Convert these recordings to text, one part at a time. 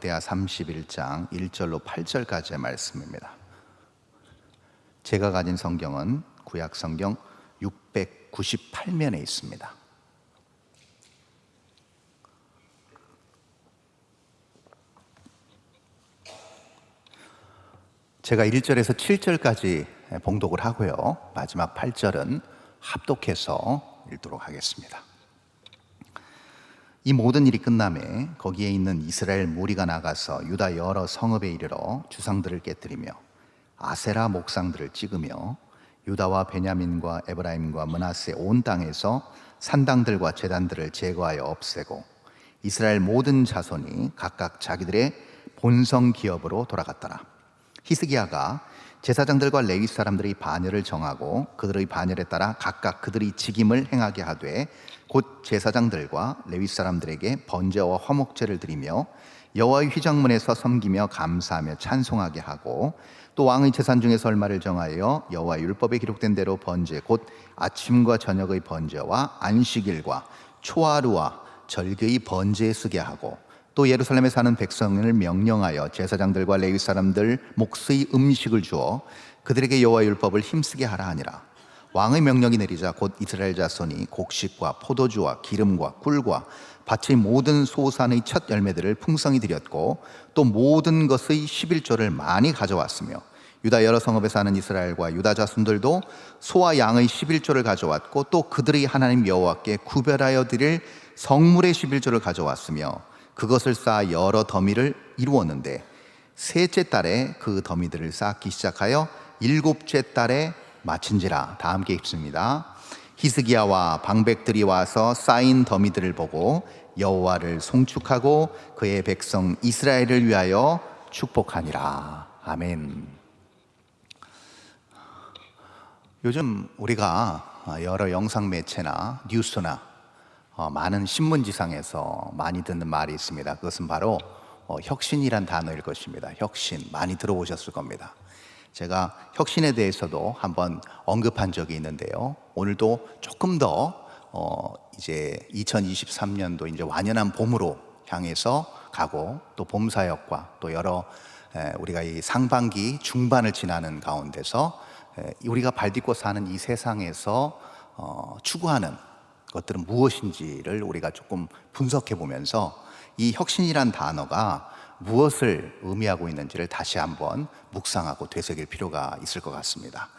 호세아 31장 1절로 8절까지의 말씀입니다. 제가 가진 성경은 구약 성경 698면에 있습니다. 제가 1절에서 7절까지 봉독을 하고요, 마지막 8절은 합독해서 읽도록 하겠습니다. 이 모든 일이 끝남에 거기에 있는 이스라엘 무리가 나가서 유다 여러 성읍에 이르러 주상들을 깨뜨리며 아세라 목상들을 찍으며 유다와 베냐민과 에브라임과 므낫세 온 땅에서 산당들과 제단들을 제거하여 없애고 이스라엘 모든 자손이 각각 자기들의 본성 기업으로 돌아갔더라. 히스기야가 제사장들과 레위 사람들의 반열을 정하고 그들의 반열에 따라 각각 그들의 직임을 행하게 하되 곧 제사장들과 레위 사람들에게 번제와 화목제를 드리며 여호와의 휘장문에서 섬기며 감사하며 찬송하게 하고 또 왕의 재산 중에서 얼마를 정하여 여호와의 율법에 기록된 대로 번제 곧 아침과 저녁의 번제와 안식일과 초하루와 절기의 번제에 쓰게 하고 또 예루살렘에 사는 백성을 명령하여 제사장들과 레위 사람들 몫의 음식을 주어 그들에게 여호와의 율법을 힘쓰게 하라 하니라. 왕의 명령이 내리자 곧 이스라엘 자손이 곡식과 포도주와 기름과 꿀과 밭의 모든 소산의 첫 열매들을 풍성히 드렸고 또 모든 것의 11조를 많이 가져왔으며 유다 여러 성읍에 사는 이스라엘과 유다 자손들도 소와 양의 11조를 가져왔고 또 그들의 하나님 여호와께 구별하여 드릴 성물의 11조를 가져왔으며 그것을 쌓아 여러 더미를 이루었는데 셋째 달에 그 더미들을 쌓기 시작하여 일곱째 달에 마친지라. 다 함께 읽습니다. 히스기야와 방백들이 와서 쌓인 더미들을 보고 여호와를 송축하고 그의 백성 이스라엘을 위하여 축복하니라. 아멘. 요즘 우리가 여러 영상 매체나 뉴스나 많은 신문지상에서 많이 듣는 말이 있습니다. 그것은 바로 혁신이란 단어일 것입니다. 혁신, 많이 들어보셨을 겁니다. 제가 혁신에 대해서도 한번 언급한 적이 있는데요, 오늘도 조금 더 이제 2023년도 이제 완연한 봄으로 향해서 가고 또 봄사역과 또 여러 우리가 이 상반기 중반을 지나는 가운데서 우리가 발딛고 사는 이 세상에서 추구하는 것들은 무엇인지를 우리가 조금 분석해 보면서 이 혁신이란 단어가 무엇을 의미하고 있는지를 다시 한번 묵상하고 되새길 필요가 있을 것 같습니다.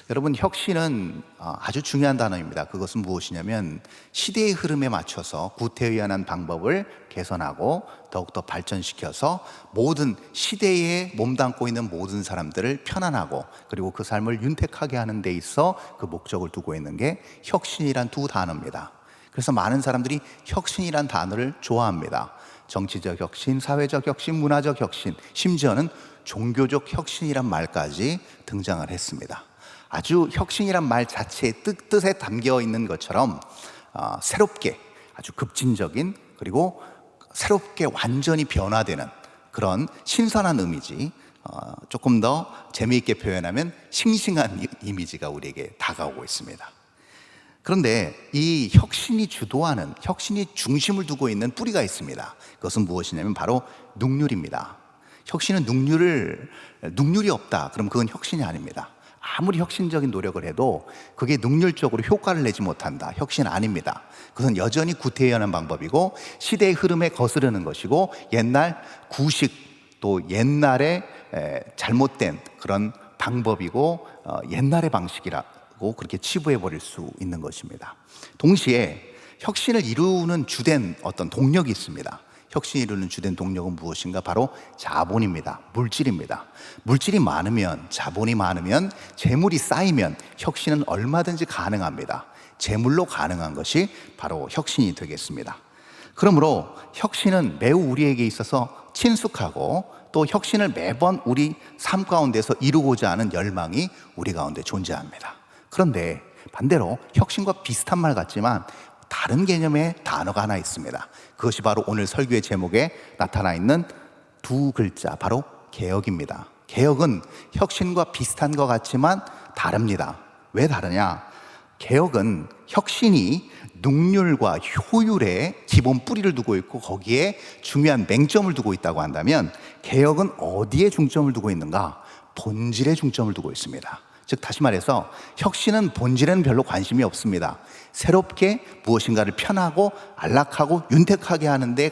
여러분, 혁신은 아주 중요한 단어입니다. 그것은 무엇이냐면 시대의 흐름에 맞춰서 구태의연한 방법을 개선하고 더욱더 발전시켜서 모든 시대에 몸담고 있는 모든 사람들을 편안하고 그리고 그 삶을 윤택하게 하는 데 있어 그 목적을 두고 있는 게 혁신이란 두 단어입니다. 그래서 많은 사람들이 혁신이란 단어를 좋아합니다. 정치적 혁신, 사회적 혁신, 문화적 혁신, 심지어는 종교적 혁신이란 말까지 등장을 했습니다. 아주 혁신이란 말 자체의 뜻에 담겨 있는 것처럼 새롭게 아주 급진적인 그리고 새롭게 완전히 변화되는 그런 신선한 이미지, 조금 더 재미있게 표현하면 싱싱한 이미지가 우리에게 다가오고 있습니다. 그런데 이 혁신이 주도하는, 혁신이 중심을 두고 있는 뿌리가 있습니다. 그것은 무엇이냐면 바로 능률입니다. 혁신은 능률이 없다, 그럼 그건 혁신이 아닙니다. 아무리 혁신적인 노력을 해도 그게 능률적으로 효과를 내지 못한다, 혁신 아닙니다. 그것은 여전히 구태의연한 방법이고 시대의 흐름에 거스르는 것이고 옛날 구식, 또 옛날에 잘못된 그런 방법이고 옛날의 방식이라고 그렇게 치부해 버릴 수 있는 것입니다. 동시에 혁신을 이루는 주된 어떤 동력이 있습니다. 혁신을 이루는 주된 동력은 무엇인가? 바로 자본입니다. 물질입니다. 물질이 많으면, 자본이 많으면, 재물이 쌓이면 혁신은 얼마든지 가능합니다. 재물로 가능한 것이 바로 혁신이 되겠습니다. 그러므로 혁신은 매우 우리에게 있어서 친숙하고 또 혁신을 매번 우리 삶 가운데서 이루고자 하는 열망이 우리 가운데 존재합니다. 그런데 반대로 혁신과 비슷한 말 같지만 다른 개념의 단어가 하나 있습니다. 그것이 바로 오늘 설교의 제목에 나타나 있는 두 글자, 바로 개혁입니다. 개혁은 혁신과 비슷한 것 같지만 다릅니다. 왜 다르냐? 개혁은 혁신이 능률과 효율에 기본 뿌리를 두고 있고 거기에 중요한 맹점을 두고 있다고 한다면, 개혁은 어디에 중점을 두고 있는가? 본질에 중점을 두고 있습니다. 즉 다시 말해서 혁신은 본질에는 별로 관심이 없습니다. 새롭게 무엇인가를 편하고 안락하고 윤택하게 하는데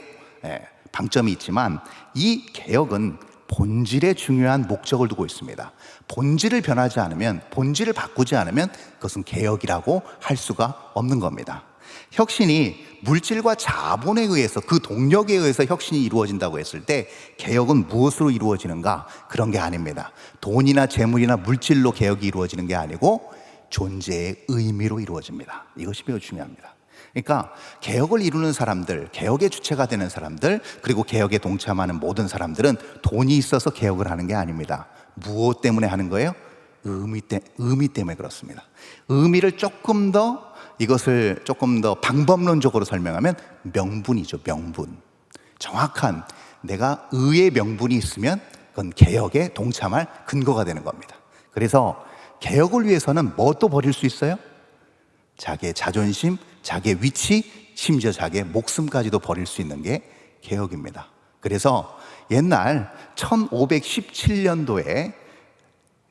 방점이 있지만, 이 개혁은 본질에 중요한 목적을 두고 있습니다. 본질을 변하지 않으면, 본질을 바꾸지 않으면 그것은 개혁이라고 할 수가 없는 겁니다. 혁신이 물질과 자본에 의해서, 그 동력에 의해서 혁신이 이루어진다고 했을 때 개혁은 무엇으로 이루어지는가? 그런 게 아닙니다. 돈이나 재물이나 물질로 개혁이 이루어지는 게 아니고 존재의 의미로 이루어집니다. 이것이 매우 중요합니다. 그러니까 개혁을 이루는 사람들, 개혁의 주체가 되는 사람들, 그리고 개혁에 동참하는 모든 사람들은 돈이 있어서 개혁을 하는 게 아닙니다. 무엇 때문에 하는 거예요? 의미 때문에 그렇습니다. 의미를 이것을 조금 더 방법론적으로 설명하면 명분이죠. 명분. 정확한 내가 의의 명분이 있으면 그건 개혁에 동참할 근거가 되는 겁니다. 그래서 개혁을 위해서는 뭣도 버릴 수 있어요? 자기의 자존심, 자기의 위치, 심지어 자기의 목숨까지도 버릴 수 있는 게 개혁입니다. 그래서 옛날 1517년도에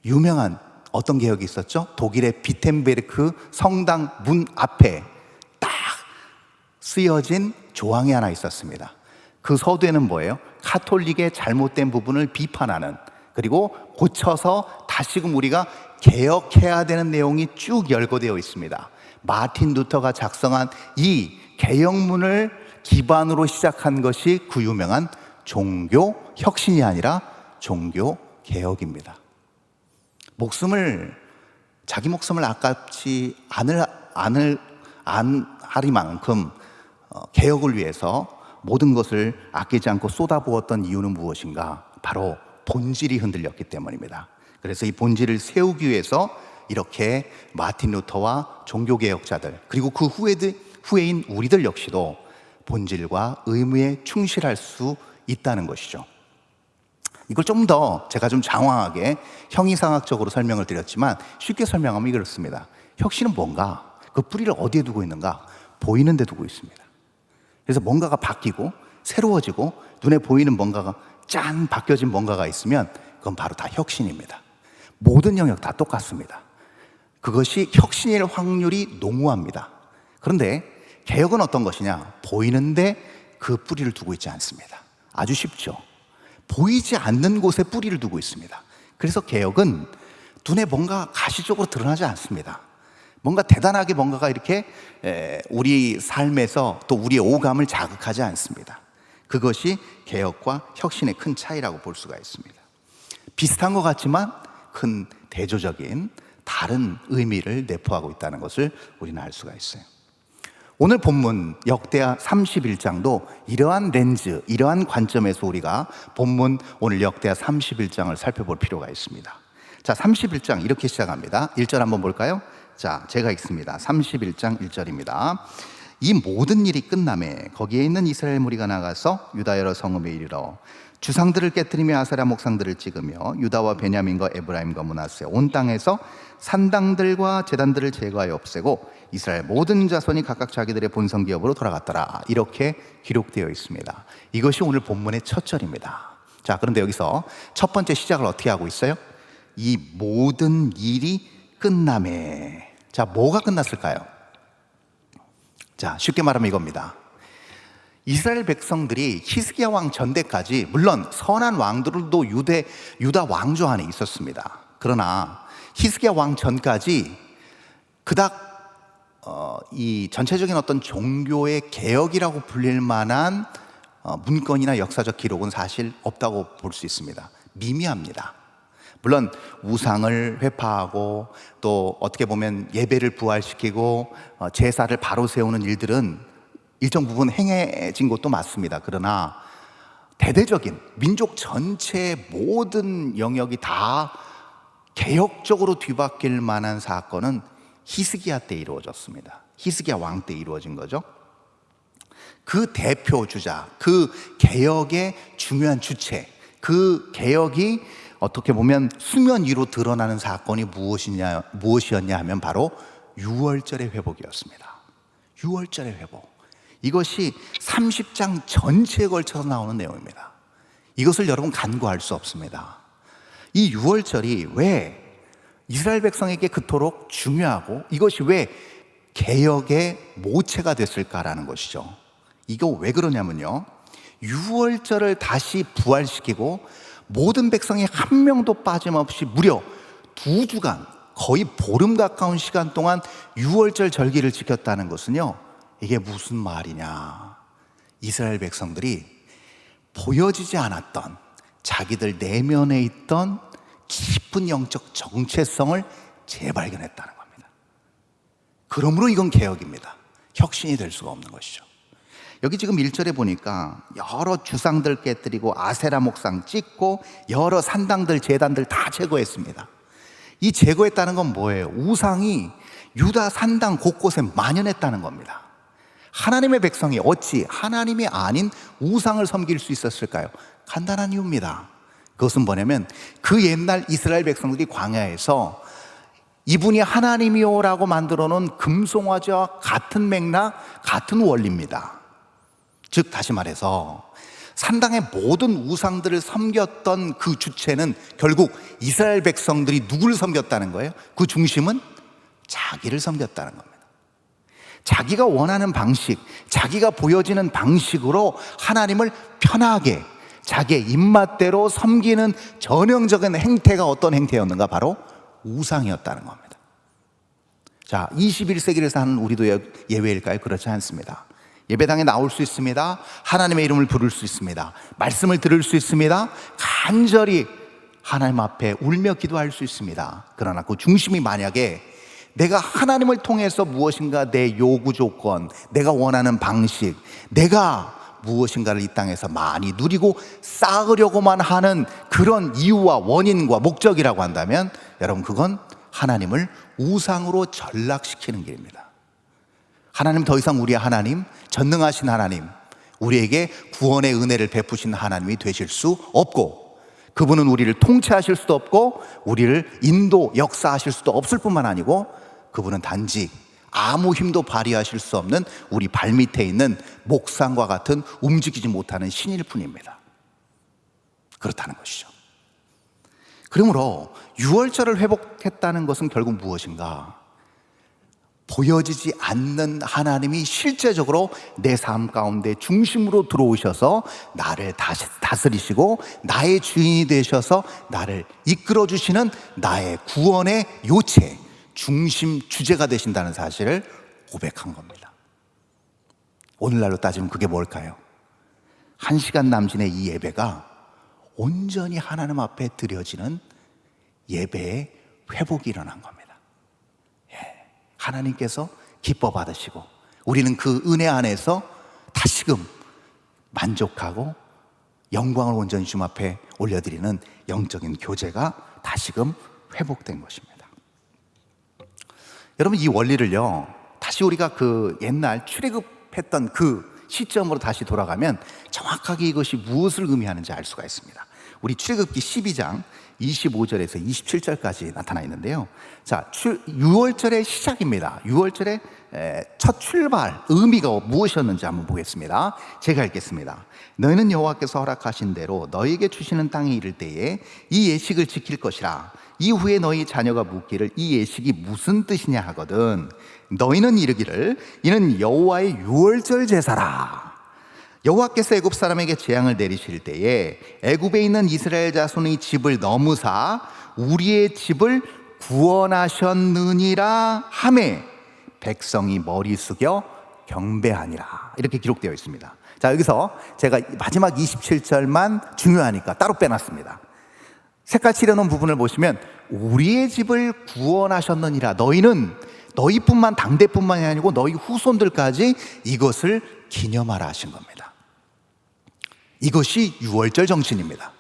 유명한 어떤 개혁이 있었죠? 독일의 비텐베르크 성당 문 앞에 딱 쓰여진 조항이 하나 있었습니다. 그 서두에는 뭐예요? 카톨릭의 잘못된 부분을 비판하는, 그리고 고쳐서 다시금 우리가 개혁해야 되는 내용이 쭉 열거되어 있습니다. 마틴 루터가 작성한 이 개혁문을 기반으로 시작한 것이 그 유명한 종교 혁신이 아니라 종교 개혁입니다. 자기 목숨을 아깝지 않으리만큼 개혁을 위해서 모든 것을 아끼지 않고 쏟아부었던 이유는 무엇인가? 바로 본질이 흔들렸기 때문입니다. 그래서 이 본질을 세우기 위해서 이렇게 마틴 루터와 종교개혁자들, 그리고 그 후에인 우리들 역시도 본질과 의무에 충실할 수 있다는 것이죠. 이걸 좀 더 제가 좀 장황하게 형이상학적으로 설명을 드렸지만, 쉽게 설명하면 이렇습니다. 혁신은 뭔가? 그 뿌리를 어디에 두고 있는가? 보이는 데 두고 있습니다. 그래서 뭔가가 바뀌고 새로워지고 눈에 보이는 뭔가가 바뀌어진 뭔가가 있으면 그건 바로 다 혁신입니다. 모든 영역 다 똑같습니다. 그것이 혁신일 확률이 농후합니다. 그런데 개혁은 어떤 것이냐? 보이는데 그 뿌리를 두고 있지 않습니다. 아주 쉽죠. 보이지 않는 곳에 뿌리를 두고 있습니다. 그래서 개혁은 눈에 뭔가 가시적으로 드러나지 않습니다. 뭔가 대단하게 뭔가가 이렇게 우리 삶에서 또 우리의 오감을 자극하지 않습니다. 그것이 개혁과 혁신의 큰 차이라고 볼 수가 있습니다. 비슷한 것 같지만 큰 대조적인 다른 의미를 내포하고 있다는 것을 우리는 알 수가 있어요. 오늘 본문 역대하 31장도 이러한 렌즈, 이러한 관점에서 우리가 본문 오늘 역대하 31장을 살펴볼 필요가 있습니다. 자, 31장 이렇게 시작합니다. 1절 한번 볼까요? 자, 제가 읽습니다. 31장 1절입니다. 이 모든 일이 끝남에 거기에 있는 이스라엘 무리가 나가서 유다 여러 성읍에 이르러 주상들을 깨뜨리며 아세라 목상들을 찍으며 유다와 베냐민과 에브라임과 므낫세 온 땅에서 산당들과 제단들을 제거하여 없애고 이스라엘 모든 자손이 각각 자기들의 본성 기업으로 돌아갔더라. 이렇게 기록되어 있습니다. 이것이 오늘 본문의 첫 절입니다. 자, 그런데 여기서 첫 번째 시작을 어떻게 하고 있어요? 이 모든 일이 끝남에. 자, 뭐가 끝났을까요? 자, 쉽게 말하면 이겁니다. 이스라엘 백성들이 히스기야 왕 전대까지, 물론 선한 왕들도 유다 왕조 안에 있었습니다. 그러나 히스기야 왕 전까지 그닥 이 전체적인 어떤 종교의 개혁이라고 불릴 만한 문건이나 역사적 기록은 사실 없다고 볼 수 있습니다. 미미합니다. 물론 우상을 회파하고 또 어떻게 보면 예배를 부활시키고 제사를 바로 세우는 일들은 일정 부분 행해진 것도 맞습니다. 그러나 대대적인 민족 전체의 모든 영역이 다 개혁적으로 뒤바뀔 만한 사건은 히스기야 때 이루어졌습니다. 히스기야 왕 때 이루어진 거죠. 그 대표 주자, 그 개혁의 중요한 주체, 그 개혁이 어떻게 보면 수면 위로 드러나는 사건이 무엇이었냐 하면 바로 유월절의 회복이었습니다. 유월절의 회복. 이것이 30장 전체에 걸쳐서 나오는 내용입니다. 이것을 여러분 간과할 수 없습니다. 이 유월절이 왜 이스라엘 백성에게 그토록 중요하고 이것이 왜 개혁의 모체가 됐을까라는 것이죠. 이거 왜 그러냐면요, 유월절을 다시 부활시키고 모든 백성이 한 명도 빠짐없이 무려 2주간, 거의 보름 가까운 시간 동안 유월절 절기를 지켰다는 것은요, 이게 무슨 말이냐, 이스라엘 백성들이 보여지지 않았던 자기들 내면에 있던 깊은 영적 정체성을 재발견했다는 겁니다. 그러므로 이건 개혁입니다. 혁신이 될 수가 없는 것이죠. 여기 지금 1절에 보니까 여러 주상들 깨뜨리고 아세라 목상 찍고 여러 산당들, 제단들 다 제거했습니다. 이 제거했다는 건 뭐예요? 우상이 유다 산당 곳곳에 만연했다는 겁니다. 하나님의 백성이 어찌 하나님이 아닌 우상을 섬길 수 있었을까요? 간단한 이유입니다. 그것은 뭐냐면 그 옛날 이스라엘 백성들이 광야에서 이분이 하나님이요라고 만들어 놓은 금송아지와 같은 맥락, 같은 원리입니다. 즉 다시 말해서 산당의 모든 우상들을 섬겼던 그 주체는 결국 이스라엘 백성들이 누구를 섬겼다는 거예요? 그 중심은 자기를 섬겼다는 겁니다. 자기가 원하는 방식, 자기가 보여지는 방식으로 하나님을 편하게 자기의 입맛대로 섬기는 전형적인 행태가 어떤 행태였는가? 바로 우상이었다는 겁니다. 자, 21세기를 사는 우리도 예외일까요? 그렇지 않습니다. 예배당에 나올 수 있습니다. 하나님의 이름을 부를 수 있습니다. 말씀을 들을 수 있습니다. 간절히 하나님 앞에 울며 기도할 수 있습니다. 그러나 그 중심이 만약에 내가 하나님을 통해서 무엇인가 내 요구 조건, 내가 원하는 방식, 내가 무엇인가를 이 땅에서 많이 누리고 쌓으려고만 하는 그런 이유와 원인과 목적이라고 한다면 여러분, 그건 하나님을 우상으로 전락시키는 길입니다. 하나님, 더 이상 우리의 하나님, 전능하신 하나님, 우리에게 구원의 은혜를 베푸신 하나님이 되실 수 없고, 그분은 우리를 통치하실 수도 없고 우리를 인도 역사하실 수도 없을 뿐만 아니고, 그분은 단지 아무 힘도 발휘하실 수 없는 우리 발밑에 있는 목상과 같은 움직이지 못하는 신일 뿐입니다. 그렇다는 것이죠. 그러므로 유월절을 회복했다는 것은 결국 무엇인가? 보여지지 않는 하나님이 실제적으로 내 삶 가운데 중심으로 들어오셔서 나를 다스리시고 나의 주인이 되셔서 나를 이끌어 주시는 나의 구원의 요체, 중심 주제가 되신다는 사실을 고백한 겁니다. 오늘날로 따지면 그게 뭘까요? 1시간 남짓의 이 예배가 온전히 하나님 앞에 드려지는 예배의 회복이 일어난 겁니다. 하나님께서 기뻐 받으시고 우리는 그 은혜 안에서 다시금 만족하고 영광을 온전히 주님 앞에 올려드리는 영적인 교제가 다시금 회복된 것입니다. 여러분, 이 원리를요, 다시 우리가 그 옛날 출애굽했던 그 시점으로 다시 돌아가면 정확하게 이것이 무엇을 의미하는지 알 수가 있습니다. 우리 출애굽기 12장 25절에서 27절까지 나타나 있는데요. 자, 6월절의 시작입니다. 6월절의 첫 출발, 의미가 무엇이었는지 한번 보겠습니다. 제가 읽겠습니다. 너희는 여호와께서 허락하신 대로 너희에게 주시는 땅에 이를 때에 이 예식을 지킬 것이라. 이후에 너희 자녀가 묻기를 이 예식이 무슨 뜻이냐 하거든 너희는 이르기를 이는 여호와의 유월절 제사라. 여호와께서 애굽 사람에게 재앙을 내리실 때에 애굽에 있는 이스라엘 자손의 집을 넘으사 우리의 집을 구원하셨느니라 하매 백성이 머리 숙여 경배하니라. 이렇게 기록되어 있습니다. 자, 여기서 제가 마지막 27절만 중요하니까 따로 빼놨습니다. 색깔 칠해놓은 부분을 보시면 우리의 집을 구원하셨느니라. 너희는 너희뿐만, 당대뿐만이 아니고 너희 후손들까지 이것을 기념하라 하신 겁니다. 이것이 유월절 정신입니다.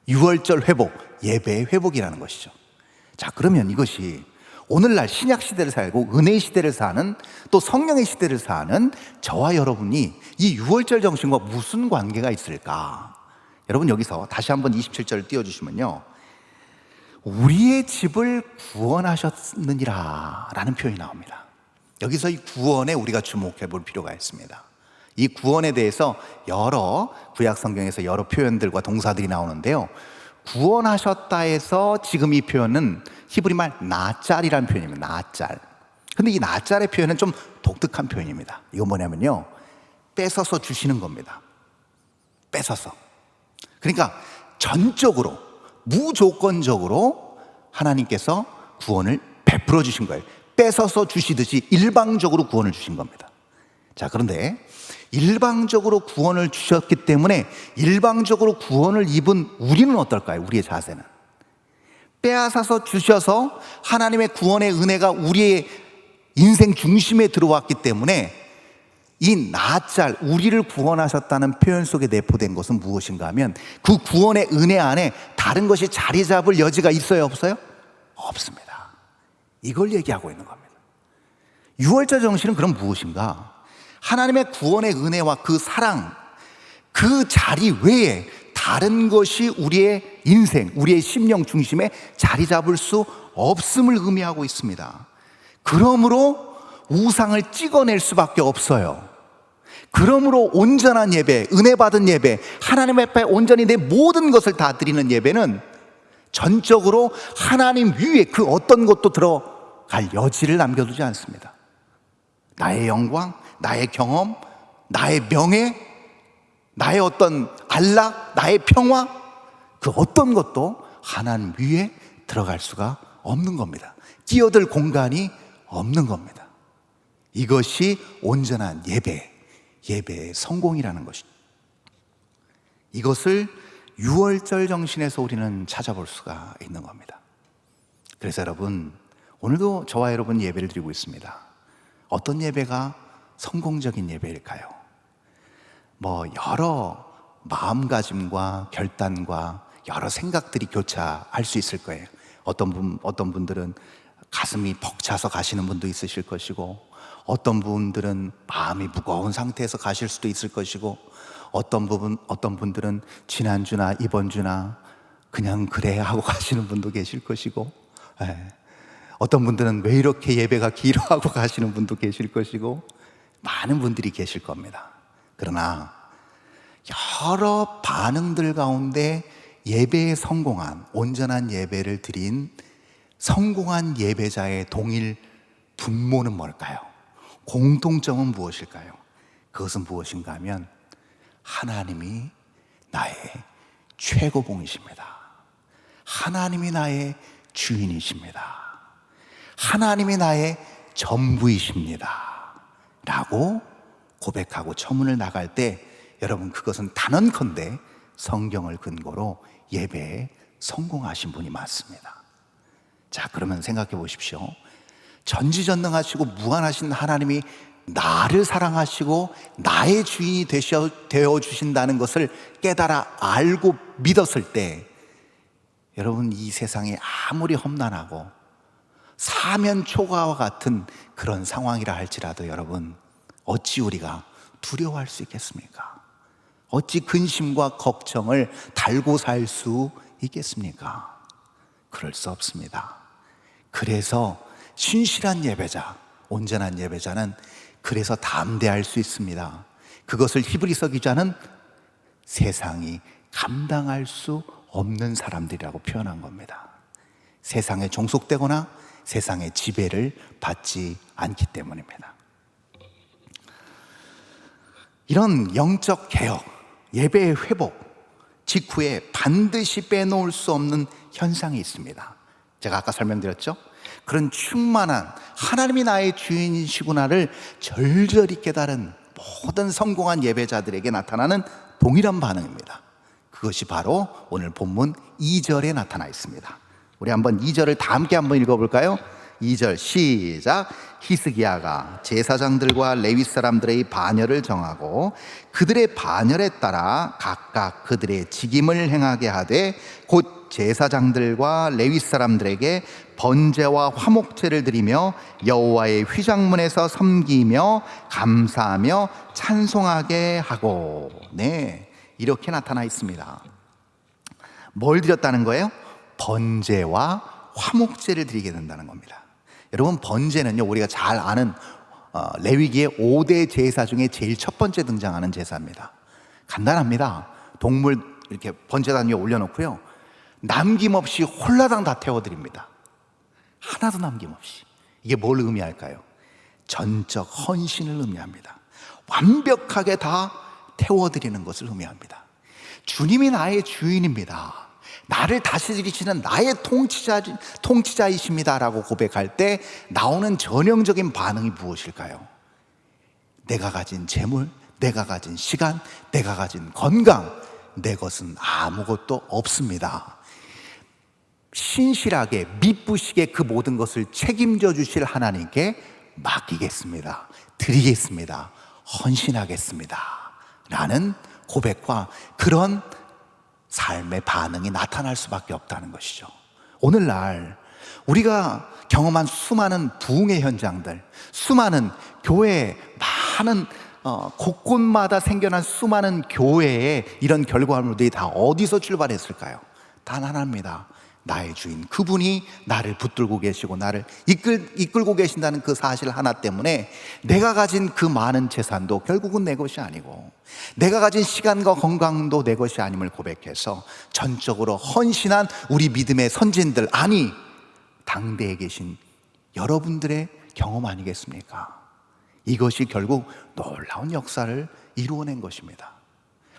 유월절 회복, 예배의 회복이라는 것이죠. 자, 그러면 이것이 오늘날 신약 시대를 살고 은혜의 시대를 사는, 또 성령의 시대를 사는 저와 여러분이 이 유월절 정신과 무슨 관계가 있을까? 여러분, 여기서 다시 한번 27절을 띄워주시면요, 우리의 집을 구원하셨느니라 라는 표현이 나옵니다. 여기서 이 구원에 우리가 주목해 볼 필요가 있습니다. 이 구원에 대해서 여러 구약 성경에서 여러 표현들과 동사들이 나오는데요, 구원하셨다 해서 지금 이 표현은 히브리 말 나짤이라는 표현입니다. 나짤. 근데 이 나짤의 표현은 좀 독특한 표현입니다. 이건 뭐냐면요, 뺏어서 주시는 겁니다. 뺏어서. 그러니까 전적으로, 무조건적으로 하나님께서 구원을 베풀어 주신 거예요. 뺏어서 주시듯이 일방적으로 구원을 주신 겁니다. 자, 그런데 일방적으로 구원을 주셨기 때문에 일방적으로 구원을 입은 우리는 어떨까요? 우리의 자세는 빼앗아서 주셔서 하나님의 구원의 은혜가 우리의 인생 중심에 들어왔기 때문에 이 나짤, 우리를 구원하셨다는 표현 속에 내포된 것은 무엇인가 하면 그 구원의 은혜 안에 다른 것이 자리 잡을 여지가 있어요, 없어요? 없습니다. 이걸 얘기하고 있는 겁니다. 유월절 정신은 그럼 무엇인가? 하나님의 구원의 은혜와 그 사랑, 그 자리 외에 다른 것이 우리의 인생, 우리의 심령 중심에 자리 잡을 수 없음을 의미하고 있습니다. 그러므로 우상을 찍어낼 수밖에 없어요. 그러므로 온전한 예배, 은혜 받은 예배, 하나님 앞에 온전히 내 모든 것을 다 드리는 예배는 전적으로 하나님 위에 그 어떤 것도 들어갈 여지를 남겨두지 않습니다. 나의 영광, 나의 경험, 나의 명예, 나의 어떤 안락, 나의 평화, 그 어떤 것도 하나님 위에 들어갈 수가 없는 겁니다. 끼어들 공간이 없는 겁니다. 이것이 온전한 예배의 성공이라는 것입니다. 이것을 유월절 정신에서 우리는 찾아볼 수가 있는 겁니다. 그래서 여러분, 오늘도 저와 여러분 예배를 드리고 있습니다. 어떤 예배가 성공적인 예배일까요? 여러 마음가짐과 결단과 여러 생각들이 교차할 수 있을 거예요. 어떤 분들은 가슴이 벅차서 가시는 분도 있으실 것이고, 어떤 분들은 마음이 무거운 상태에서 가실 수도 있을 것이고, 어떤 분들은 지난주나 이번 주나 그냥 그래 하고 가시는 분도 계실 것이고, 어떤 분들은 왜 이렇게 예배가 길어 하고 가시는 분도 계실 것이고, 많은 분들이 계실 겁니다. 그러나 여러 반응들 가운데 예배에 성공한, 온전한 예배를 드린 성공한 예배자의 동일 분모는 뭘까요? 공통점은 무엇일까요? 그것은 무엇인가 하면 하나님이 나의 최고봉이십니다. 하나님이 나의 주인이십니다. 하나님이 나의 전부이십니다 라고 고백하고 처문을 나갈 때, 여러분, 그것은 단언컨대 성경을 근거로 예배에 성공하신 분이 맞습니다. 자, 그러면 생각해 보십시오. 전지전능하시고 무한하신 하나님이 나를 사랑하시고 나의 주인이 되어 주신다는 것을 깨달아 알고 믿었을 때, 여러분, 이 세상이 아무리 험난하고 사면초가와 같은 그런 상황이라 할지라도 여러분, 어찌 우리가 두려워할 수 있겠습니까? 어찌 근심과 걱정을 달고 살 수 있겠습니까? 그럴 수 없습니다. 그래서 신실한 예배자, 온전한 예배자는 그래서 담대할 수 있습니다. 그것을 히브리서 기자는 세상이 감당할 수 없는 사람들이라고 표현한 겁니다. 세상에 종속되거나 세상의 지배를 받지 않기 때문입니다. 이런 영적 개혁, 예배의 회복 직후에 반드시 빼놓을 수 없는 현상이 있습니다. 제가 아까 설명드렸죠? 그런 충만한 하나님이 나의 주인이시구나를 절절히 깨달은 모든 성공한 예배자들에게 나타나는 동일한 반응입니다. 그것이 바로 오늘 본문 2절에 나타나 있습니다. 우리 한번 2절을 다 함께 한번 읽어볼까요? 2절 시작. 히스기야가 제사장들과 레위 사람들의 반열을 정하고 그들의 반열에 따라 각각 그들의 직임을 행하게 하되 곧 제사장들과 레위 사람들에게 번제와 화목제를 드리며 여호와의 휘장문에서 섬기며 감사하며 찬송하게 하고, 네, 이렇게 나타나 있습니다. 뭘 드렸다는 거예요? 번제와 화목제를 드리게 된다는 겁니다. 여러분, 번제는요, 우리가 잘 아는 레위기의 5대 제사 중에 제일 첫 번째 등장하는 제사입니다. 간단합니다. 동물 이렇게 번제단 위에 올려놓고요, 남김없이 홀라당 다 태워드립니다. 하나도 남김없이. 이게 뭘 의미할까요? 전적 헌신을 의미합니다. 완벽하게 다 태워드리는 것을 의미합니다. 주님이 나의 주인입니다, 나를 다스리시는 나의 통치자이십니다 라고 고백할 때 나오는 전형적인 반응이 무엇일까요? 내가 가진 재물, 내가 가진 시간, 내가 가진 건강, 내 것은 아무것도 없습니다. 신실하게 미쁘시게 그 모든 것을 책임져 주실 하나님께 맡기겠습니다, 드리겠습니다, 헌신하겠습니다 라는 고백과 그런 삶의 반응이 나타날 수밖에 없다는 것이죠. 오늘날 우리가 경험한 수많은 부흥의 현장들, 수많은 교회에 많은 곳곳마다 생겨난 수많은 교회의 이런 결과물들이 다 어디서 출발했을까요? 단 하나입니다. 나의 주인, 그분이 나를 붙들고 계시고 나를 이끌고 계신다는 그 사실 하나 때문에 내가 가진 그 많은 재산도 결국은 내 것이 아니고, 내가 가진 시간과 건강도 내 것이 아님을 고백해서 전적으로 헌신한 우리 믿음의 선진들, 아니 당대에 계신 여러분들의 경험 아니겠습니까? 이것이 결국 놀라운 역사를 이루어낸 것입니다.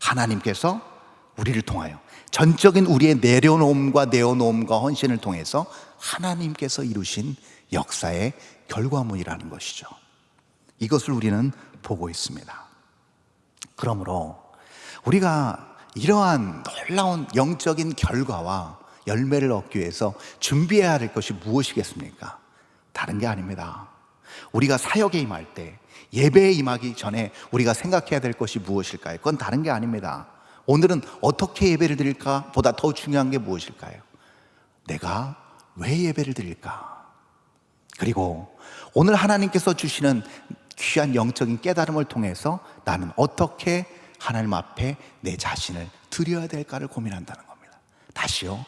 하나님께서 우리를 통하여 전적인 우리의 내려놓음과 내어놓음과 헌신을 통해서 하나님께서 이루신 역사의 결과물이라는 것이죠. 이것을 우리는 보고 있습니다. 그러므로 우리가 이러한 놀라운 영적인 결과와 열매를 얻기 위해서 준비해야 할 것이 무엇이겠습니까? 다른 게 아닙니다. 우리가 사역에 임할 때, 예배에 임하기 전에 우리가 생각해야 될 것이 무엇일까요? 그건 다른 게 아닙니다. 오늘은 어떻게 예배를 드릴까 보다 더 중요한 게 무엇일까요? 내가 왜 예배를 드릴까? 그리고 오늘 하나님께서 주시는 귀한 영적인 깨달음을 통해서 나는 어떻게 하나님 앞에 내 자신을 드려야 될까를 고민한다는 겁니다. 다시요,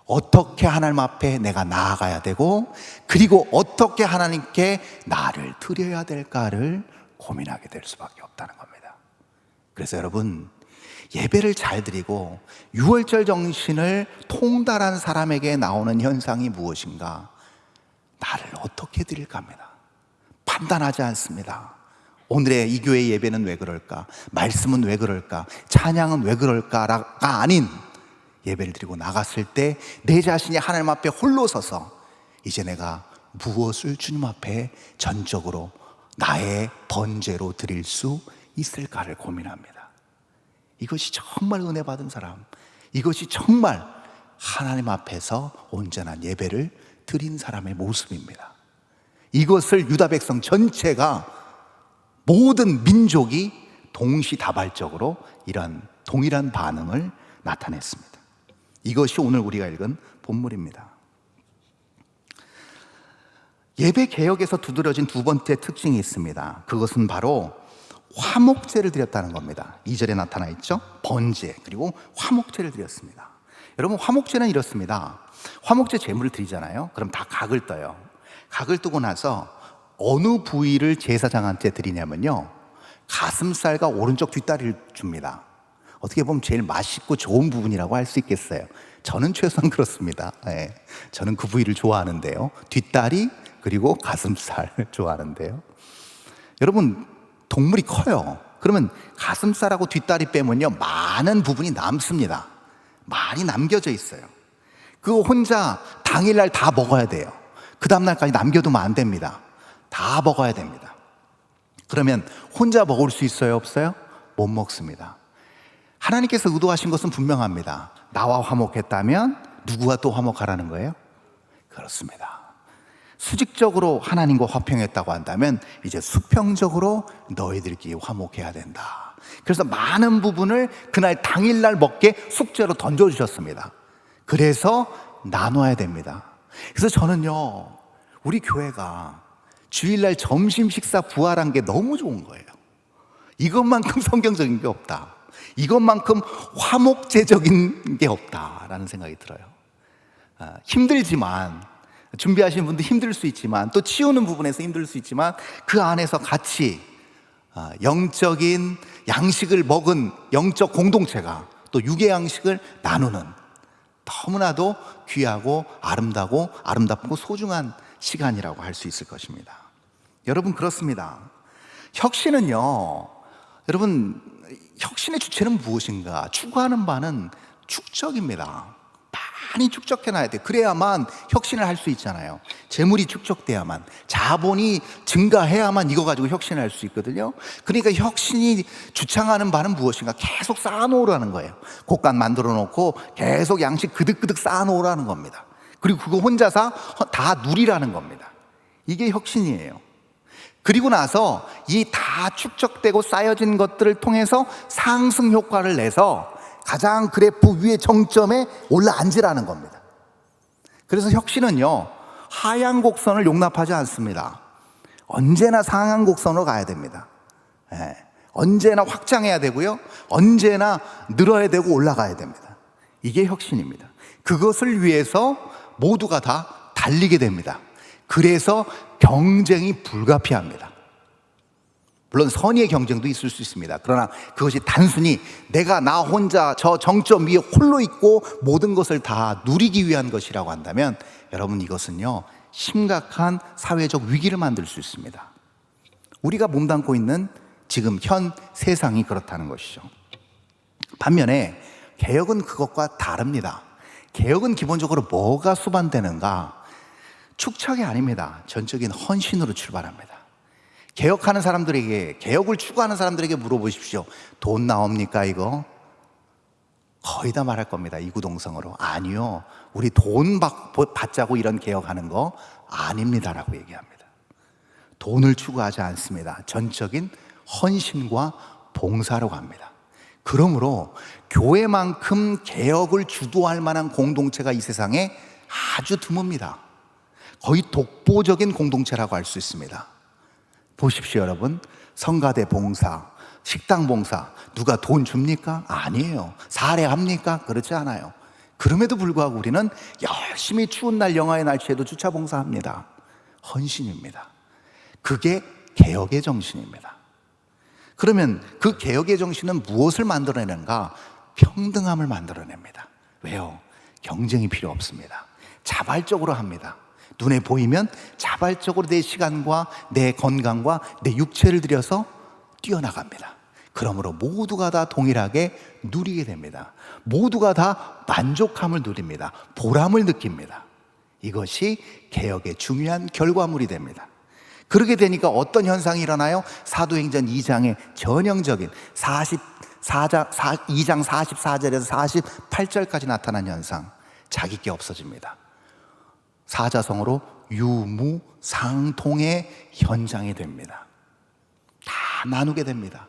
어떻게 하나님 앞에 내가 나아가야 되고, 그리고 어떻게 하나님께 나를 드려야 될까를 고민하게 될 수밖에 없다는 겁니다. 그래서 여러분, 예배를 잘 드리고 유월절 정신을 통달한 사람에게 나오는 현상이 무엇인가? 나를 어떻게 드릴까 합니다. 판단하지 않습니다. 오늘의 이 교회 예배는 왜 그럴까? 말씀은 왜 그럴까? 찬양은 왜 그럴까가 아닌, 예배를 드리고 나갔을 때 내 자신이 하나님 앞에 홀로 서서 이제 내가 무엇을 주님 앞에 전적으로 나의 번제로 드릴 수 있을까를 고민합니다. 이것이 정말 은혜 받은 사람, 이것이 정말 하나님 앞에서 온전한 예배를 드린 사람의 모습입니다. 이것을 유다 백성 전체가, 모든 민족이 동시다발적으로 이런 동일한 반응을 나타냈습니다. 이것이 오늘 우리가 읽은 본문입니다. 예배 개혁에서 두드러진 두 번째 특징이 있습니다. 그것은 바로 화목제를 드렸다는 겁니다. 2절에 나타나 있죠? 번제, 그리고 화목제를 드렸습니다. 여러분, 화목제는 이렇습니다. 화목제 제물을 드리잖아요. 그럼 다 각을 떠요. 각을 뜨고 나서 어느 부위를 제사장한테 드리냐면요, 가슴살과 오른쪽 뒷다리를 줍니다. 어떻게 보면 제일 맛있고 좋은 부분이라고 할 수 있겠어요. 저는 최소한 그렇습니다. 네, 저는 그 부위를 좋아하는데요, 뒷다리 그리고 가슴살 좋아하는데요. 여러분, 동물이 커요. 그러면 가슴살하고 뒷다리 빼면요, 많은 부분이 남습니다. 많이 남겨져 있어요. 그거 혼자 당일날 다 먹어야 돼요. 그 다음날까지 남겨두면 안 됩니다. 다 먹어야 됩니다. 그러면 혼자 먹을 수 있어요, 없어요? 못 먹습니다. 하나님께서 의도하신 것은 분명합니다. 나와 화목했다면 누구와 또 화목하라는 거예요? 그렇습니다. 수직적으로 하나님과 화평했다고 한다면 이제 수평적으로 너희들끼리 화목해야 된다. 그래서 많은 부분을 그날 당일날 먹게 숙제로 던져주셨습니다. 그래서 나눠야 됩니다. 그래서 저는요, 우리 교회가 주일날 점심 식사 부활한 게 너무 좋은 거예요. 이것만큼 성경적인 게 없다, 이것만큼 화목제적인 게 없다라는 생각이 들어요. 힘들지만, 준비하시는 분도 힘들 수 있지만, 또 치우는 부분에서 힘들 수 있지만, 그 안에서 같이 영적인 양식을 먹은 영적 공동체가 또 육의 양식을 나누는 너무나도 귀하고 아름답고 소중한 시간이라고 할 수 있을 것입니다. 여러분, 그렇습니다. 혁신은요, 여러분, 혁신의 주체는 무엇인가? 추구하는 바는 축적입니다. 많이 축적해놔야 돼요. 그래야만 혁신을 할 수 있잖아요. 재물이 축적돼야만, 자본이 증가해야만 이거 가지고 혁신을 할 수 있거든요. 그러니까 혁신이 주창하는 바는 무엇인가? 계속 쌓아놓으라는 거예요. 곡간 만들어 놓고 계속 양식 그득그득 쌓아놓으라는 겁니다. 그리고 그거 혼자서 다 누리라는 겁니다. 이게 혁신이에요. 그리고 나서 이 다 축적되고 쌓여진 것들을 통해서 상승 효과를 내서 가장 그래프 위의 정점에 올라앉으라는 겁니다. 그래서 혁신은요, 하향 곡선을 용납하지 않습니다. 언제나 상향 곡선으로 가야 됩니다. 언제나 확장해야 되고요, 언제나 늘어야 되고 올라가야 됩니다. 이게 혁신입니다. 그것을 위해서 모두가 다 달리게 됩니다. 그래서 경쟁이 불가피합니다. 물론 선의의 경쟁도 있을 수 있습니다. 그러나 그것이 단순히 내가 나 혼자 저 정점 위에 홀로 있고 모든 것을 다 누리기 위한 것이라고 한다면, 여러분, 이것은요, 심각한 사회적 위기를 만들 수 있습니다. 우리가 몸담고 있는 지금 현 세상이 그렇다는 것이죠. 반면에 개혁은 그것과 다릅니다. 개혁은 기본적으로 뭐가 수반되는가? 축척이 아닙니다. 전적인 헌신으로 출발합니다. 개혁하는 사람들에게, 개혁을 추구하는 사람들에게 물어보십시오. 돈 나옵니까 이거? 거의 다 말할 겁니다. 이구동성으로. 아니요, 우리 돈 받자고 이런 개혁하는 거 아닙니다라고 얘기합니다. 돈을 추구하지 않습니다. 전적인 헌신과 봉사로 갑니다. 그러므로 교회만큼 개혁을 주도할 만한 공동체가 이 세상에 아주 드뭅니다. 거의 독보적인 공동체라고 할 수 있습니다. 보십시오, 여러분. 성가대 봉사, 식당 봉사, 누가 돈 줍니까? 아니에요. 사례합니까? 그렇지 않아요. 그럼에도 불구하고 우리는 열심히 추운 날 영하의 날씨에도 주차 봉사합니다. 헌신입니다. 그게 개혁의 정신입니다. 그러면 그 개혁의 정신은 무엇을 만들어내는가? 평등함을 만들어냅니다. 왜요? 경쟁이 필요 없습니다. 자발적으로 합니다. 눈에 보이면 자발적으로 내 시간과 내 건강과 내 육체를 들여서 뛰어나갑니다. 그러므로 모두가 다 동일하게 누리게 됩니다. 모두가 다 만족함을 누립니다. 보람을 느낍니다. 이것이 개혁의 중요한 결과물이 됩니다. 그렇게 되니까 어떤 현상이 일어나요? 사도행전 2장의 전형적인 2장 44절에서 48절까지 나타난 현상, 자기 게 없어집니다. 사자성어로 유무상통의 현장이 됩니다. 다 나누게 됩니다.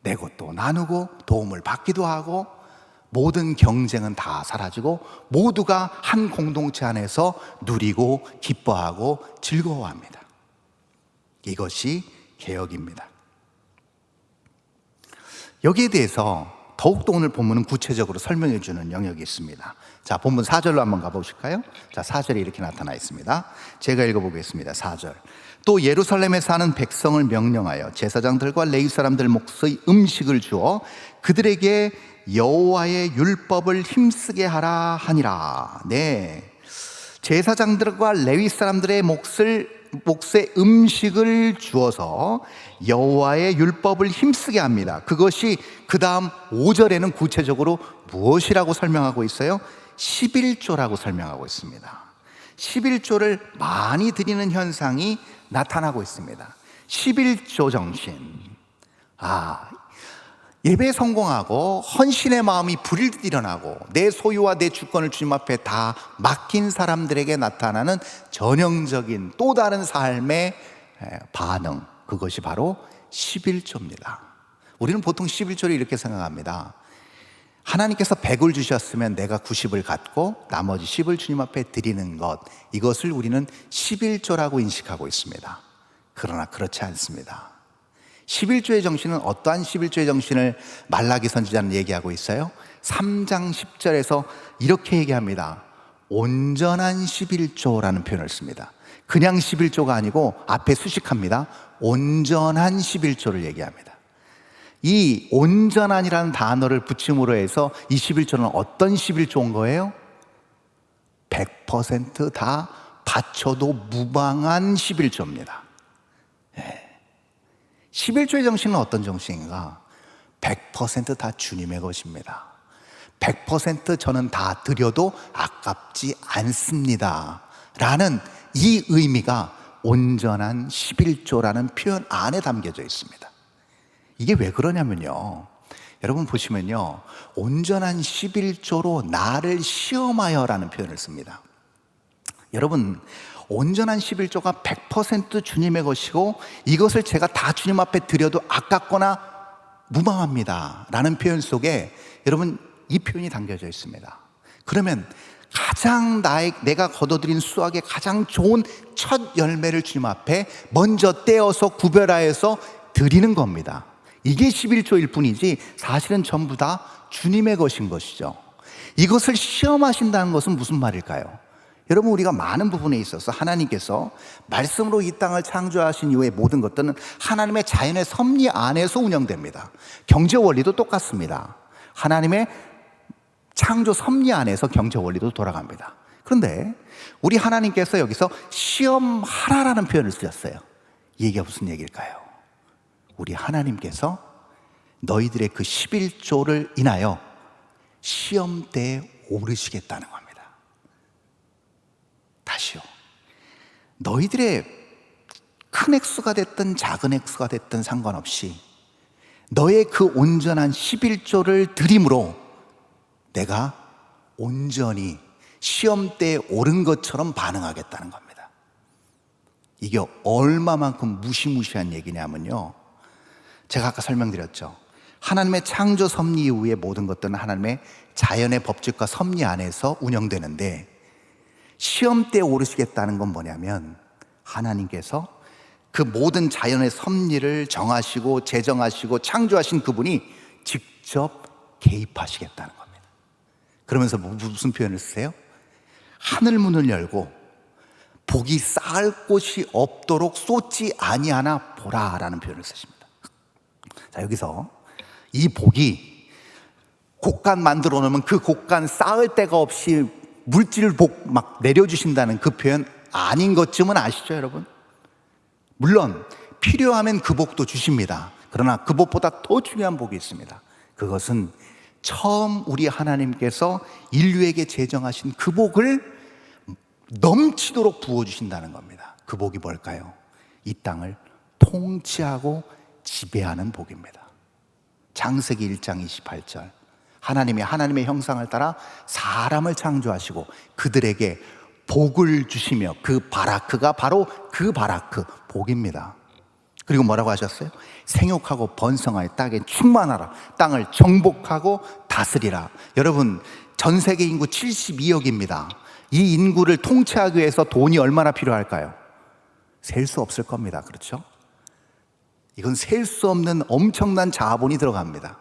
내 것도 나누고 도움을 받기도 하고, 모든 경쟁은 다 사라지고 모두가 한 공동체 안에서 누리고 기뻐하고 즐거워합니다. 이것이 개혁입니다. 여기에 대해서 더욱더 오늘 본문은 구체적으로 설명해 주는 영역이 있습니다. 자, 본문 4절로 한번 가보실까요? 자, 4절에 이렇게 나타나 있습니다. 제가 읽어보겠습니다. 4절. 또 예루살렘에 사는 백성을 명령하여 제사장들과 레위 사람들 몫의 음식을 주어 그들에게 여호와의 율법을 힘쓰게 하라 하니라. 네, 제사장들과 레위 사람들의 몫의 음식을 주어서 여호와의 율법을 힘쓰게 합니다. 그것이 그 다음 5절에는 구체적으로 무엇이라고 설명하고 있어요? 11조라고 설명하고 있습니다. 11조를 많이 드리는 현상이 나타나고 있습니다. 11조 정신. 예배에 성공하고 헌신의 마음이 불일듯 일어나고 내 소유와 내 주권을 주님 앞에 다 맡긴 사람들에게 나타나는 전형적인 또 다른 삶의 반응, 그것이 바로 11조입니다. 우리는 보통 11조를 이렇게 생각합니다. 하나님께서 100을 주셨으면 내가 90을 갖고 나머지 10을 주님 앞에 드리는 것, 이것을 우리는 11조라고 인식하고 있습니다. 그러나 그렇지 않습니다. 11조의 정신은 어떠한 11조의 정신을 말라기 선지자는 얘기하고 있어요? 3장 10절에서 이렇게 얘기합니다. 온전한 11조라는 표현을 씁니다. 그냥 11조가 아니고 앞에 수식합니다. 온전한 11조를 얘기합니다. 이 온전한이라는 단어를 붙임으로 해서 이 11조는 어떤 11조인 거예요? 100%다 바쳐도 무방한 11조입니다. 11조의 정신은 어떤 정신인가? 100%다 주님의 것입니다. 100% 저는 다 드려도 아깝지 않습니다 라는 이 의미가 온전한 11조라는 표현 안에 담겨져 있습니다. 이게 왜 그러냐면요, 여러분 보시면요, 온전한 11조로 나를 시험하여 라는 표현을 씁니다. 여러분, 온전한 11조가 100% 주님의 것이고 이것을 제가 다 주님 앞에 드려도 아깝거나 무방합니다 라는 표현 속에 여러분 이 표현이 담겨져 있습니다. 그러면 가장 내가 거둬들인 수확의 가장 좋은 첫 열매를 주님 앞에 먼저 떼어서 구별하여서 드리는 겁니다. 이게 11조일 뿐이지 사실은 전부 다 주님의 것인 것이죠. 이것을 시험하신다는 것은 무슨 말일까요? 여러분, 우리가 많은 부분에 있어서 하나님께서 말씀으로 이 땅을 창조하신 이후의 모든 것들은 하나님의 자연의 섭리 안에서 운영됩니다. 경제 원리도 똑같습니다. 하나님의 창조 섭리 안에서 경제 원리도 돌아갑니다. 그런데 우리 하나님께서 여기서 시험하라라는 표현을 쓰셨어요. 이 얘기가 무슨 얘기일까요? 우리 하나님께서 너희들의 그 11조를 인하여 시험대에 오르시겠다는 겁니다. 다시요. 너희들의 큰 액수가 됐든 작은 액수가 됐든 상관없이 너의 그 온전한 11조를 드림으로 내가 온전히 시험대에 오른 것처럼 반응하겠다는 겁니다. 이게 얼마만큼 무시무시한 얘기냐면요, 제가 아까 설명드렸죠. 하나님의 창조 섭리 이후의 모든 것들은 하나님의 자연의 법칙과 섭리 안에서 운영되는데 시험대에 오르시겠다는 건 뭐냐면 하나님께서 그 모든 자연의 섭리를 정하시고 제정하시고 창조하신 그분이 직접 개입하시겠다는 겁니다. 그러면서 무슨 표현을 쓰세요? 하늘 문을 열고 복이 쌓을 곳이 없도록 쏟지 아니하나 보라라는 표현을 쓰십니다. 자, 여기서 이 복이 곡간 만들어 놓으면 그 곡간 쌓을 데가 없이 물질 복 막 내려주신다는 그 표현 아닌 것쯤은 아시죠, 여러분? 물론 필요하면 그 복도 주십니다. 그러나 그 복보다 더 중요한 복이 있습니다. 그것은 처음 우리 하나님께서 인류에게 제정하신 그 복을 넘치도록 부어주신다는 겁니다. 그 복이 뭘까요? 이 땅을 통치하고 지배하는 복입니다. 창세기 1장 28절, 하나님이 하나님의 형상을 따라 사람을 창조하시고 그들에게 복을 주시며 그 바라크가 바로 그 바라크, 복입니다. 그리고 뭐라고 하셨어요? 생육하고 번성하여 땅에 충만하라, 땅을 정복하고 다스리라. 여러분, 전 세계 인구 72억입니다 이 인구를 통치하기 위해서 돈이 얼마나 필요할까요? 셀 수 없을 겁니다. 그렇죠? 이건 셀 수 없는 엄청난 자본이 들어갑니다.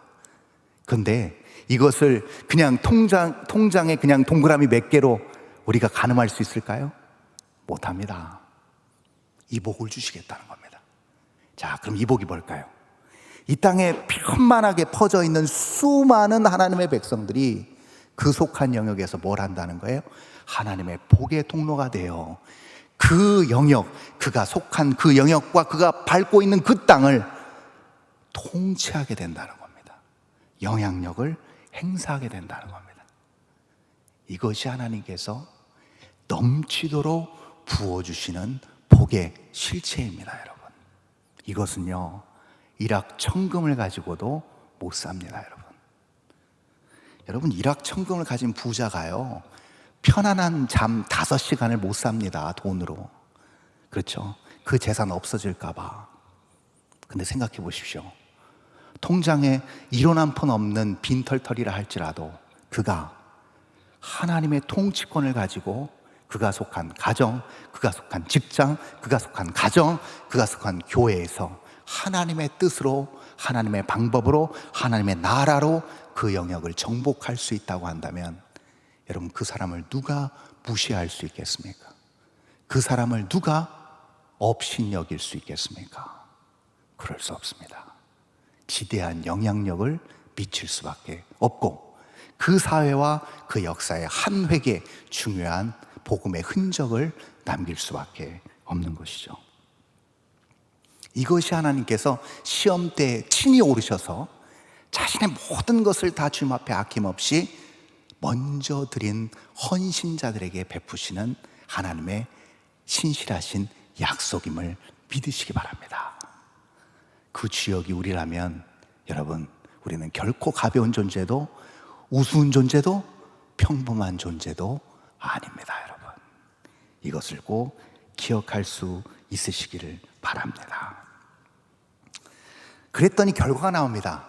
그런데 이것을 그냥 통장에 그냥 동그라미 몇 개로 우리가 가늠할 수 있을까요? 못합니다. 이 복을 주시겠다는 겁니다. 자, 그럼 이 복이 뭘까요? 이 땅에 편만하게 퍼져 있는 수많은 하나님의 백성들이 그 속한 영역에서 뭘 한다는 거예요? 하나님의 복의 통로가 되어 그 영역, 그가 속한 그 영역과 그가 밟고 있는 그 땅을 통치하게 된다는 겁니다. 영향력을 행사하게 된다는 겁니다. 이것이 하나님께서 넘치도록 부어주시는 복의 실체입니다, 여러분. 이것은요, 일확천금을 가지고도 못 삽니다, 여러분. 여러분, 일확천금을 가진 부자가요, 편안한 잠 5시간을 못 삽니다, 돈으로. 그렇죠? 그 재산 없어질까 봐. 근데 생각해 보십시오. 통장에 1원 한 푼 없는 빈털털이라 할지라도 그가 하나님의 통치권을 가지고 그가 속한 가정, 그가 속한 직장, 그가 속한 가정, 그가 속한 교회에서 하나님의 뜻으로, 하나님의 방법으로, 하나님의 나라로 그 영역을 정복할 수 있다고 한다면 여러분, 그 사람을 누가 무시할 수 있겠습니까? 그 사람을 누가 업신여길 수 있겠습니까? 그럴 수 없습니다. 지대한 영향력을 미칠 수밖에 없고, 그 사회와 그 역사의 한 획에 중요한 복음의 흔적을 남길 수밖에 없는 것이죠. 이것이 하나님께서 시험 때 친히 오르셔서 자신의 모든 것을 다 주님 앞에 아낌없이 먼저 드린 헌신자들에게 베푸시는 하나님의 신실하신 약속임을 믿으시기 바랍니다. 그 주역이 우리라면 여러분, 우리는 결코 가벼운 존재도 우스운 존재도 평범한 존재도 아닙니다. 여러분, 이것을 꼭 기억할 수 있으시기를 바랍니다. 그랬더니 결과가 나옵니다.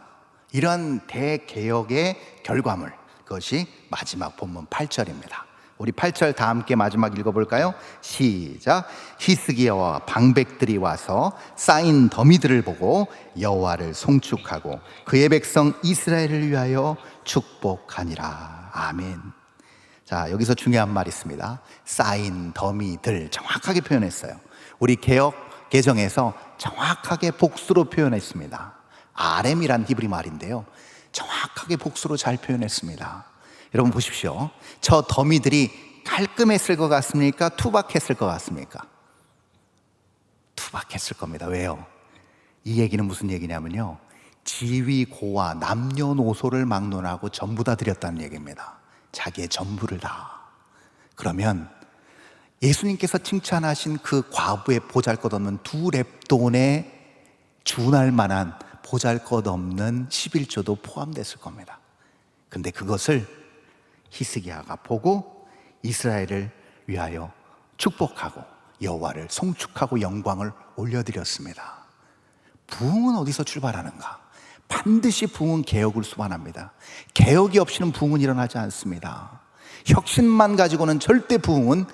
이런 대개혁의 결과물, 그것이 마지막 본문 8절입니다. 우리 8절 다 함께 마지막 읽어볼까요? 시작. 히스기야와 방백들이 와서 쌓인 더미들을 보고 여호와를 송축하고 그의 백성 이스라엘을 위하여 축복하니라. 아멘. 자, 여기서 중요한 말이 있습니다. 쌓인 더미들, 정확하게 표현했어요. 우리 개역 개정에서 정확하게 복수로 표현했습니다. 아렘이란 히브리 말인데요, 정확하게 복수로 잘 표현했습니다. 여러분 보십시오. 저 더미들이 깔끔했을 것 같습니까? 투박했을 것 같습니까? 투박했을 겁니다. 왜요? 이 얘기는 무슨 얘기냐면요, 지위, 고와 남녀노소를 막론하고 전부 다 드렸다는 얘기입니다. 자기의 전부를 다. 그러면 예수님께서 칭찬하신 그 과부의 보잘것없는 2렙돈에 준할 만한 보잘것없는 11조도 포함됐을 겁니다. 근데 그것을 히스기야가 보고 이스라엘을 위하여 축복하고 여호와를 송축하고 영광을 올려드렸습니다. 부흥은 어디서 출발하는가? 반드시 부흥은 개혁을 수반합니다. 개혁이 없이는 부흥은 일어나지 않습니다. 혁신만 가지고는 절대 부흥은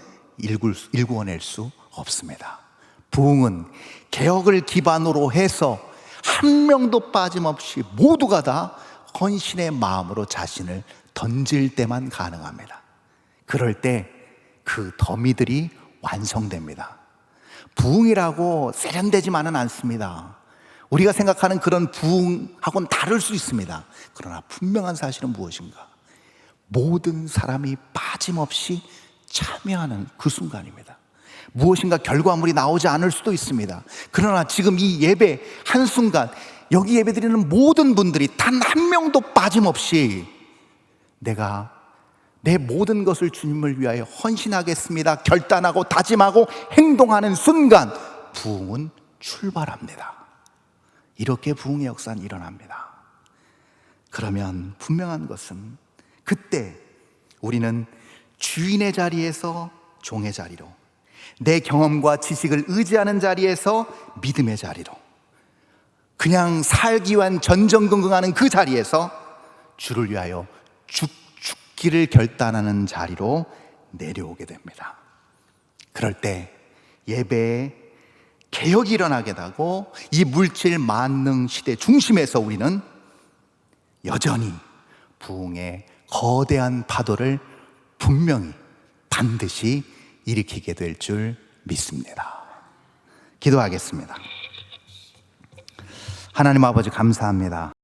일구어낼 수 없습니다. 부흥은 개혁을 기반으로 해서 한 명도 빠짐없이 모두가 다 헌신의 마음으로 자신을 던질 때만 가능합니다. 그럴 때 그 더미들이 완성됩니다. 부흥이라고 세련되지만은 않습니다. 우리가 생각하는 그런 부흥하고는 다를 수 있습니다. 그러나 분명한 사실은 무엇인가? 모든 사람이 빠짐없이 참여하는 그 순간입니다. 무엇인가 결과물이 나오지 않을 수도 있습니다. 그러나 지금 이 예배 한순간, 여기 예배드리는 모든 분들이 단 한 명도 빠짐없이 내가 내 모든 것을 주님을 위하여 헌신하겠습니다 결단하고 다짐하고 행동하는 순간 부흥은 출발합니다. 이렇게 부흥의 역사는 일어납니다. 그러면 분명한 것은 그때 우리는 주인의 자리에서 종의 자리로, 내 경험과 지식을 의지하는 자리에서 믿음의 자리로, 그냥 살기 위한 전전긍긍하는 그 자리에서 주를 위하여 죽기를 결단하는 자리로 내려오게 됩니다. 그럴 때 예배에 개혁이 일어나게 되고 이 물질 만능 시대 중심에서 우리는 여전히 부흥의 거대한 파도를 분명히 반드시 일으키게 될 줄 믿습니다. 기도하겠습니다. 하나님 아버지 감사합니다.